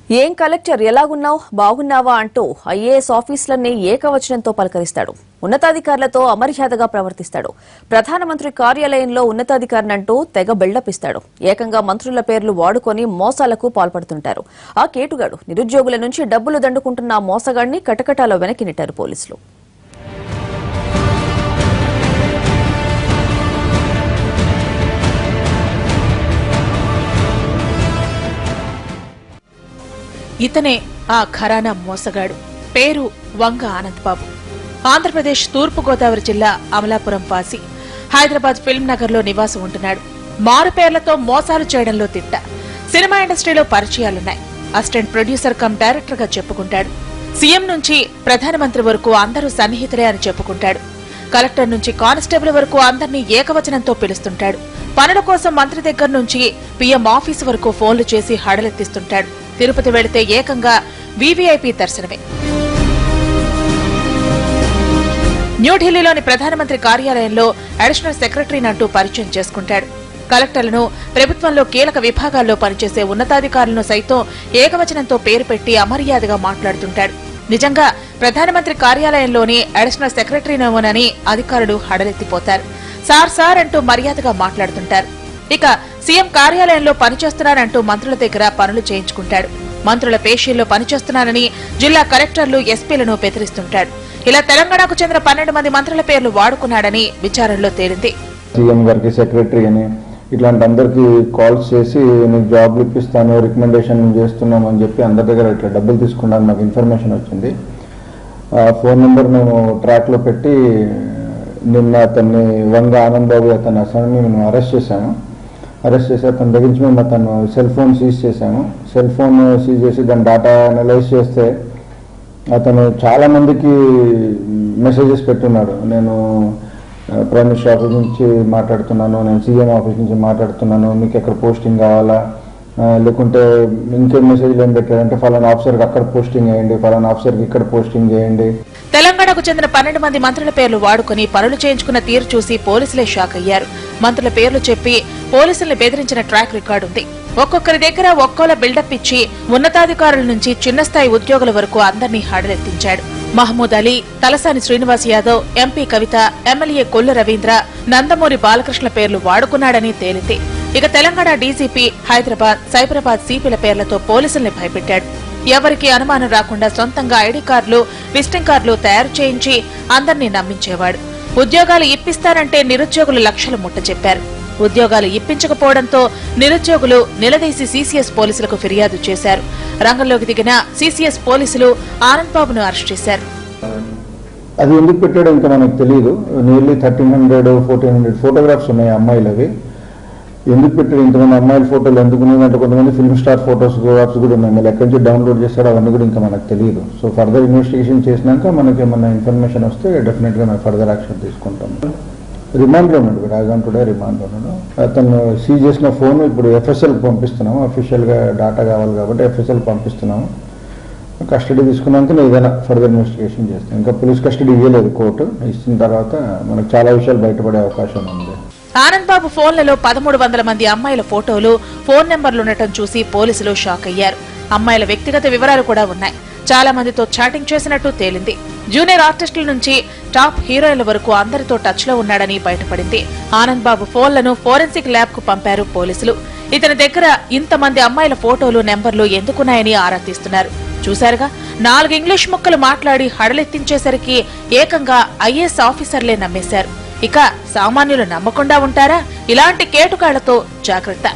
ఏం కలెక్టర్ ఎలాగున్నావు బాగున్నావా అంటూ ఐఏఎస్ ఆఫీసులన్నీ ఏకవచనంతో పలకరిస్తాడు. ఉన్నతాధికారులతో అమర్యాదగా ప్రవర్తిస్తాడు. ప్రధానమంత్రి కార్యాలయంలో ఉన్నతాధికారినంటూ తెగ బిల్డపిస్తాడు. ఏకంగా మంత్రుల పేర్లు వాడుకొని మోసాలకు పాల్పడుతుంటారు. ఆ కేటుగాడు నిరుద్యోగుల నుంచి డబ్బులు దండుకుంటున్న మోసగాడిని కటకటాలో వెనక్కి నెట్టారు పోలీసులు. ఇతనే ఆ ఘరానా మోసగాడు. పేరు వంగ ఆనందబాబు. ఆంధ్రప్రదేశ్ తూర్పుగోదావరి జిల్లా అమలాపురం వాసి. హైదరాబాద్ ఫిల్మ్ నగర్ లో నివాసం ఉంటున్నాడు. మారు పేర్లతో మోసాలు చేయడంలో తిట్ట. సినిమా ఇండస్ట్రీలో పరిచయాలున్నాయి. అసిస్టెంట్ ప్రొడ్యూసర్ కమ్ డైరెక్టర్ గా చెప్పుకుంటాడు. సీఎం నుంచి ప్రధానమంత్రి వరకు అందరూ సన్నిహితులే అని చెప్పుకుంటాడు. కలెక్టర్ నుంచి కానిస్టేబుల్ వరకు అందరినీ ఏకవచనంతో పిలుస్తుంటాడు. పనుల కోసం మంత్రి దగ్గర నుంచి పీఎం ఆఫీసు వరకు ఫోన్లు చేసి హడలెత్తిస్తుంటాడు. తిరుపతి వెళితే ఏకంగా వీవీఐపీ దర్శనమే. న్యూఢిల్లీలోని ప్రధానమంత్రి కార్యాలయంలో అడిషనల్ సెక్రటరీనంటూ పరిచయం చేసుకుంటాడు. కలెక్టర్లను, ప్రభుత్వంలో కీలక విభాగాల్లో పనిచేసే ఉన్నతాధికారులను సైతం ఏకవచనంతో పేరు పెట్టి అమర్యాదగా మాట్లాడుతుంటాడు. నిజంగా ప్రధానమంత్రి కార్యాలయంలోని అడిషనల్ సెక్రటరీనేమోనని అధికారులు హడలెత్తిపోతారు. సార్ అంటూ మర్యాదగా మాట్లాడుతుంటారు. ఇక సీఎం కార్యాలయంలో పనిచేస్తున్నానంటూ మంత్రుల దగ్గర పనులు చేయించుకుంటాడు. మంత్రుల పేషీల్లో పనిచేస్తున్నానని జిల్లా కలెక్టర్లు, ఎస్పీలను బెదిరిస్తుంటాడు. ఇలా తెలంగాణకు చెందిన 12 మంది మంత్రుల పేర్లు వాడుకున్నాడని విచారణలో తేలింది. సీఎం గారికి, సెక్రటరీ అని ఇట్లాంటి అందరికి కాల్స్ చేసి నీకు జాబ్లు ఇప్పిస్తాను, రికమెండేషన్ చేస్తున్నాం అని చెప్పి అందరి దగ్గర ఇట్లా డబ్బులు తీసుకున్నాను నాకు ఇన్ఫర్మేషన్ వచ్చింది. ఫోన్ నెంబర్ మేము ట్రాక్లో పెట్టి నిన్న అతన్ని వంగ ఆనంద్ బాబు అతని అసలు మేము అరెస్ట్ చేశాము. అరెస్ట్ చేసి అతని దగ్గర నుంచి మేము అతను సెల్ ఫోన్ సీజ్ చేశాము. సెల్ ఫోన్ సీజ్ చేసి దాని డేటా అనలైజ్ చేస్తే అతను చాలా మందికి మెసేజెస్ పెట్టున్నాడు. నేను ప్రైమ్ మినిస్టర్ ఆఫీస్ నుంచి మాట్లాడుతున్నాను, నేను సీఎం ఆఫీస్ నుంచి మాట్లాడుతున్నాను, మీకు ఎక్కడ పోస్టింగ్ కావాలా, లేకుంటే ఇంకేం మెసేజ్లు ఏం పెట్టారంటే ఫలానా ఆఫీసర్కి అక్కడ పోస్టింగ్ చేయండి, ఫలానా ఆఫీసర్కి ఇక్కడ పోస్టింగ్ చేయండి. తెలంగాణకు చెందిన 12 మంది మంత్రుల పేర్లు వాడుకుని పనులు చేయించుకున్న తీరు చూసి పోలీసులే షాక్ అయ్యారు. మంత్రుల పేర్లు చెప్పి పోలీసుల్ని బెదిరించిన ట్రాక్ రికార్డుంది. ఒక్కొక్కరి దగ్గర ఒక్కోలా బిల్డప్ ఇచ్చి ఉన్నతాధికారుల నుంచి చిన్న స్థాయి ఉద్యోగుల వరకు అందరినీ హడలెత్తించాడు. మహమూద్ అలీ, తలసాని శ్రీనివాస్ యాదవ్, ఎంపీ కవిత, ఎమ్మెల్యే కొల్లు రవీంద్ర, నందమూరి బాలకృష్ణ పేర్లు వాడుకున్నాడని తేలింది. ఇక తెలంగాణ డీజీపీ, హైదరాబాద్, సైబరాబాద్ సిపిల పేర్లతో పోలీసుల్ని భయపెట్టాడు. ఎవరికి అనుమానం రాకుండా సొంతంగా ఐడీ కార్డులు, విజిటింగ్ కార్డులు తయారు చేయించి అందర్నీ నమ్మించేవాడు. ఉద్యోగాలు ఇప్పిస్తారంటే నిరుద్యోగులు లక్షలు ముట్ట చెప్పారు. ఉద్యోగాలు ఇప్పించకపోవడంతో నిరుద్యోగులు నిలదీసి సీసీఎస్ పోలీసులకు ఫిర్యాదు చేశారు. రంగంలోకి దిగిన సీసీఎస్ పోలీసులు ఆనంద్ బాబును అరెస్ట్ చేశారు. అది ఎందుకు పెట్టాడో ఇంకా మనకు తెలియదు. నియర్లీ 1300-1400 ఫోటోగ్రాఫ్స్ ఉన్నాయి అమ్మాయిలు. అవి ఎందుకు పెట్టాడు, ఇంతమంది అమ్మాయిల ఫోటోలు ఎందుకు ఉన్నాయంటే కొంతమంది ఫిల్మ్ స్టార్ ఫోటోస్ కూడా ఉన్నాయి. మళ్ళీ ఎక్కడి నుంచి డౌన్లోడ్ చేస్తాడో అవన్నీ కూడా ఇంకా మనకు తెలియదు. సో ఫర్దర్ ఇన్వెస్టిగేషన్ చేసినాక మనకి ఏమన్నా ఇన్ఫర్మేషన్ వస్తే డెఫినెట్గా మేము ఫర్దర్ యాక్షన్ తీసుకుంటాం. రిమాండ్లో ఉన్నాడు, రాజాన్ టుడే రిమాండ్లో ఉన్నాడు. అతను సీజ్ చేసిన ఫోన్ ఇప్పుడు ఎఫ్ఎస్ఎల్కి పంపిస్తున్నాము. అఫీషియల్గా డేటా కావాలి కాబట్టి ఎఫ్ఎస్ఎల్ పంపిస్తున్నాము. కస్టడీ తీసుకున్నాక ఏదైనా ఫర్దర్ ఇన్వెస్టిగేషన్ చేస్తాం. ఇంకా పోలీస్ కస్టడీ ఇవ్వలేదు కోర్టు. ఇచ్చిన తర్వాత మనకు చాలా విషయాలు బయటపడే అవకాశం ఉంది. ఆనంద్ బాబు ఫోన్లలో 1300 మంది అమ్మాయిల ఫోటోలు, ఫోన్ నెంబర్లుండటం చూసి పోలీసులు షాక్ అయ్యారు. అమ్మాయిల వ్యక్తిగత వివరాలు కూడా ఉన్నాయి. చాలా మందితో చాటింగ్ చేసినట్టు తేలింది. జూనియర్ ఆర్టిస్టుల నుంచి టాప్ హీరోయిన్ల వరకు అందరితో టచ్ లో ఉన్నాడని బయటపడింది. ఆనంద్ బాబు ఫోన్లను ఫోరెన్సిక్ ల్యాబ్ కు పంపారు పోలీసులు. ఇతని దగ్గర ఇంతమంది అమ్మాయిల ఫోటోలు, నెంబర్లు ఎందుకున్నాయని ఆరా తీస్తున్నారు. చూశారుగా, 4 ఇంగ్లీష్ ముక్కలు మాట్లాడి హడలెత్తించేసరికి ఏకంగా ఐఏఎస్ ఆఫీసర్లే నమ్మేశారు. ఇక సామాన్యులు నమ్మకుండా ఉంటారా? ఇలాంటి కేటుగాళ్లతో జాగ్రత్త.